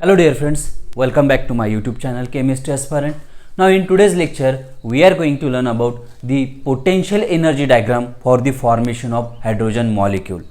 Hello dear friends, welcome back to my YouTube channel Chemistry Aspirant. Now in today's lecture, we are going to learn about the potential energy diagram for the formation of hydrogen molecule.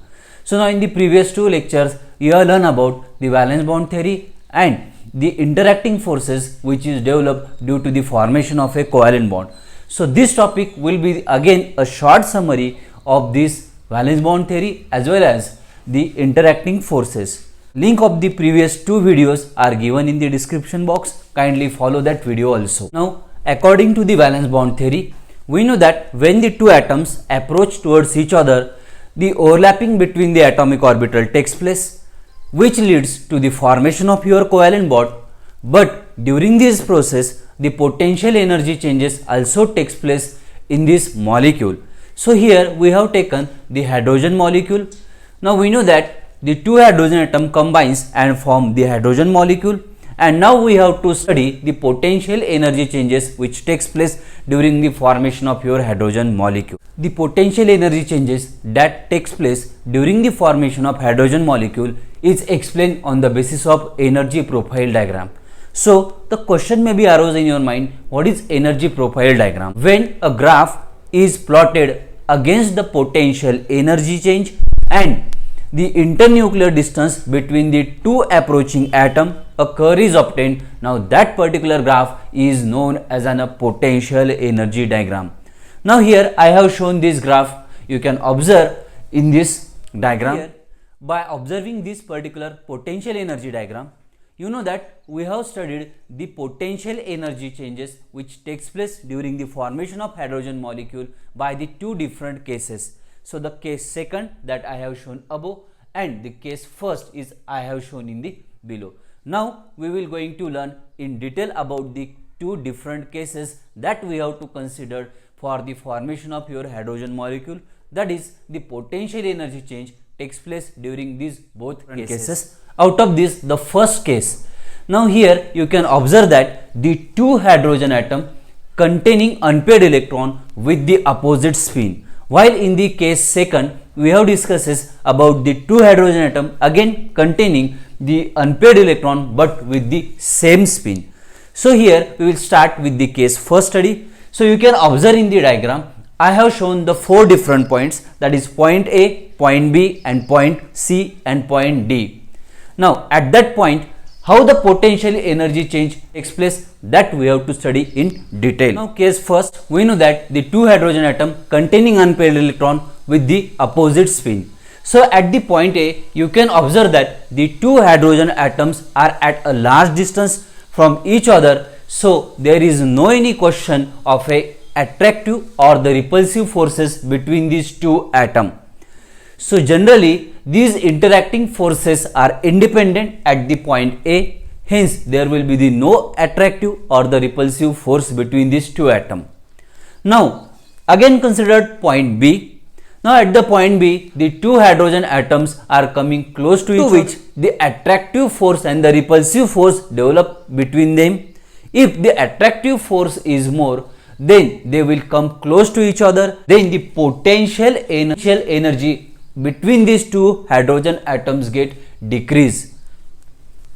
So now in the previous two lectures, you have learned about the valence bond theory and the interacting forces which is developed due to the formation of a covalent bond. So this topic will be again a short summary of this valence bond theory as well as the interacting forces. Link of the previous two videos are given in the description box. Kindly follow that video also. Now, according to the valence bond theory, we know that when the two atoms approach towards each other, the overlapping between the atomic orbital takes place, which leads to the formation of your covalent bond. But during this process, the potential energy changes also takes place in this molecule. So here we have taken the hydrogen molecule. Now we know that the two hydrogen atom combines and form the hydrogen molecule, and now we have to study the potential energy changes which takes place during the formation of your hydrogen molecule. The potential energy changes that takes place during the formation of hydrogen molecule is explained on the basis of energy profile diagram. So the question may be arose in your mind, what is energy profile diagram? When a graph is plotted against the potential energy change and the internuclear distance between the two approaching atom, a curve is obtained. Now that particular graph is known as a potential energy diagram. Now here I have shown this graph. You can observe in this diagram. Here, by observing this particular potential energy diagram, you know that we have studied the potential energy changes which takes place during the formation of hydrogen molecule by the two different cases. So the case second that I have shown above and the case first is I have shown in the below. Now we will going to learn in detail about the two different cases that we have to consider for the formation of your hydrogen molecule, that is the potential energy change takes place during these both cases. Out of this, the first case, now here you can observe that the two hydrogen atom containing unpaired electron with the opposite spin. While in the case second, we have discussed about the two hydrogen atom again containing the unpaired electron but with the same spin. So here we will start with the case first study. So you can observe in the diagram, I have shown the four different points, that is point A, point B and point C and point D. Now at that point, how the potential energy change takes place, that we have to study in detail. Now case first, we know that the two hydrogen atom containing unpaired electron with the opposite spin. So at the point A, you can observe that the two hydrogen atoms are at a large distance from each other. So there is no any question of a attractive or the repulsive forces between these two atoms. So generally these interacting forces are independent at the point A, hence there will be the no attractive or the repulsive force between these two atoms. Now again consider point B. Now at the point B, the two hydrogen atoms are coming close to each other, which the attractive force and the repulsive force develop between them. If the attractive force is more, then they will come close to each other, then the potential energy between these two hydrogen atoms get decrease.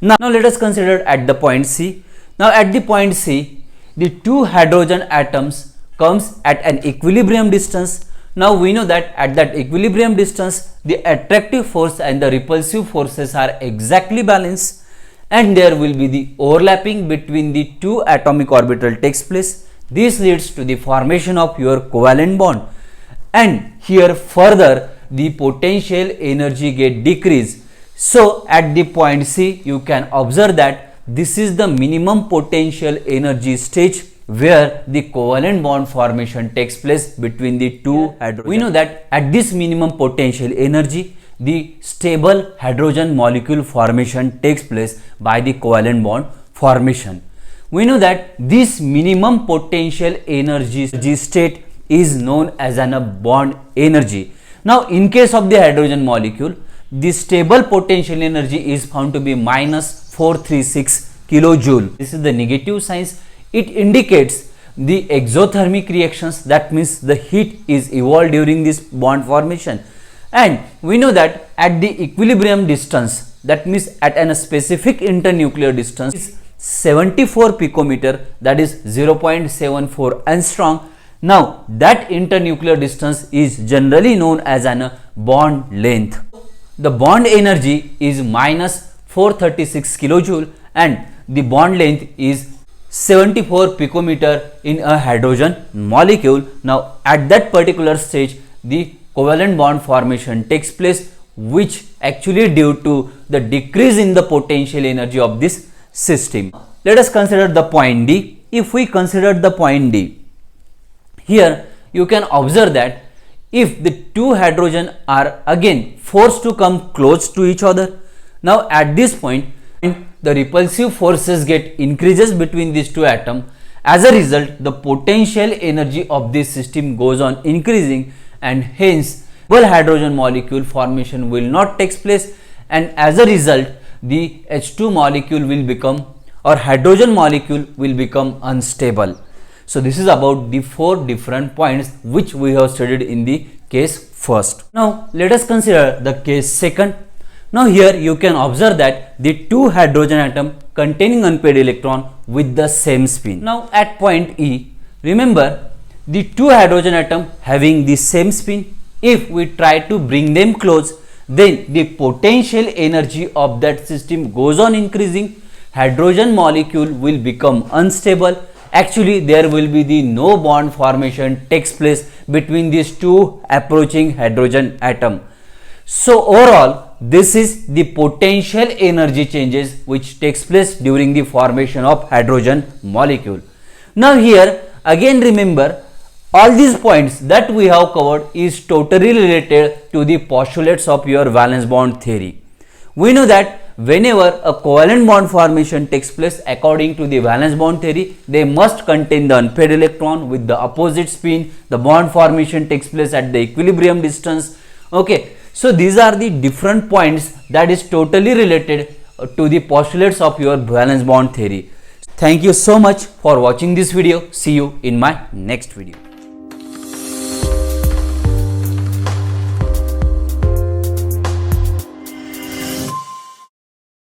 Now let us consider at the point C. Now at the point C, the two hydrogen atoms comes at an equilibrium distance. Now we know that at that equilibrium distance, the attractive force and the repulsive forces are exactly balanced and there will be the overlapping between the two atomic orbital takes place. This leads to the formation of your covalent bond, and here further the potential energy get decreased. So at the point C, you can observe that this is the minimum potential energy stage where the covalent bond formation takes place between the two hydrogen. We know that at this minimum potential energy, the stable hydrogen molecule formation takes place by the covalent bond formation. We know that this minimum potential energy state is known as a bond energy. Now in case of the hydrogen molecule, the stable potential energy is found to be minus 436 kilojoule. This is the negative signs. It indicates the exothermic reactions, that means the heat is evolved during this bond formation. And we know that at the equilibrium distance, that means at a specific internuclear distance is 74 picometer, that is 0.74 angstrom. Now that internuclear distance is generally known as an bond length. The bond energy is minus 436 kilojoule and the bond length is 74 picometer in a hydrogen molecule. Now at that particular stage the covalent bond formation takes place, which actually due to the decrease in the potential energy of this system. Let us consider the point D. If we consider the point D, here you can observe that if the two hydrogen are again forced to come close to each other, now at this point the repulsive forces get increases between these two atoms. As a result, the potential energy of this system goes on increasing, and hence double hydrogen molecule formation will not take place, and as a result the H2 molecule will become, or hydrogen molecule will become unstable. So this is about the 4 different points which we have studied in the case first. Now let us consider the case second. Now here you can observe that the two hydrogen atom containing unpaired electron with the same spin. Now at point E, remember the two hydrogen atom having the same spin, if we try to bring them close, then the potential energy of that system goes on increasing. Hydrogen molecule will become unstable. Actually there will be the no bond formation takes place between these two approaching hydrogen atom. So overall this is the potential energy changes which takes place during the formation of hydrogen molecule. Now here again remember, all these points that we have covered is totally related to the postulates of your valence bond theory. We know that whenever a covalent bond formation takes place according to the valence bond theory, they must contain the unpaired electron with the opposite spin. The bond formation takes place at the equilibrium distance. Okay, so these are the different points that is totally related to the postulates of your valence bond theory. Thank you so much for watching this video. See you in my next video.